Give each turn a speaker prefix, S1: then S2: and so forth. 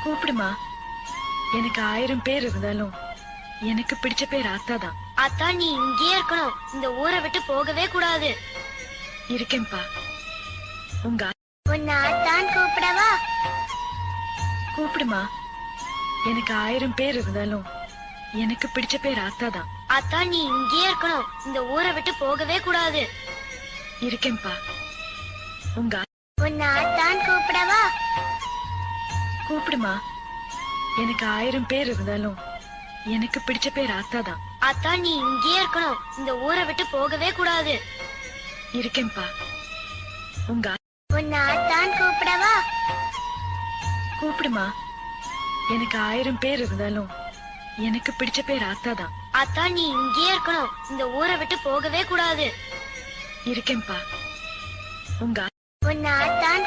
S1: கூப்பிடுமா. எனக்கு 1000 பேர் இருந்தாலும் எனக்கு பிடிச்ச பேர் ஆத்தாதான்.
S2: அத்தா, நீ இங்கேயே இருக்கணும். இந்த ஊரை விட்டு போகவே கூடாது.
S1: இருக்கேன்பா. உங்க
S2: உன்னை அத்தான் கூப்பிடவா?
S1: கூப்பிடுமா. எனக்கு 1000 பேர் இருந்தாலும் எனக்கு பிடிச்ச பேர் ஆத்தாதான்.
S2: அத்தா, நீ இங்கேயே இருக்கணும். இந்த ஊரை விட்டு போகவே கூடாது.
S1: இருக்கேன்பா. உங்க
S2: உன்னை அத்தான் கூப்பிடவா?
S1: கூப்பிடுமா. எனக்கு 1000 பேர் இருந்தாலும் எனக்கு பிடிச்ச பேர் ஆத்தாதான்.
S2: அத்தா, நீ இங்கேயே இருக்கணும். இந்த ஊரை விட்டு போகவே கூடாது.
S1: இருக்கேன்பா. உங்க
S2: உன்னை அத்தான் கூப்பிடவா?
S1: கூப்பிடுமா. எனக்கு 1000 பேர் இருந்தாலும் எனக்கு பிடிச்ச பேர் ஆத்தாதான்.
S2: அத்தா, நீ இங்கேயே இருக்கணும். இந்த ஊரை விட்டு போகவே கூடாது.
S1: இருக்கேன்பா. உங்க
S2: உன்னை அத்தான்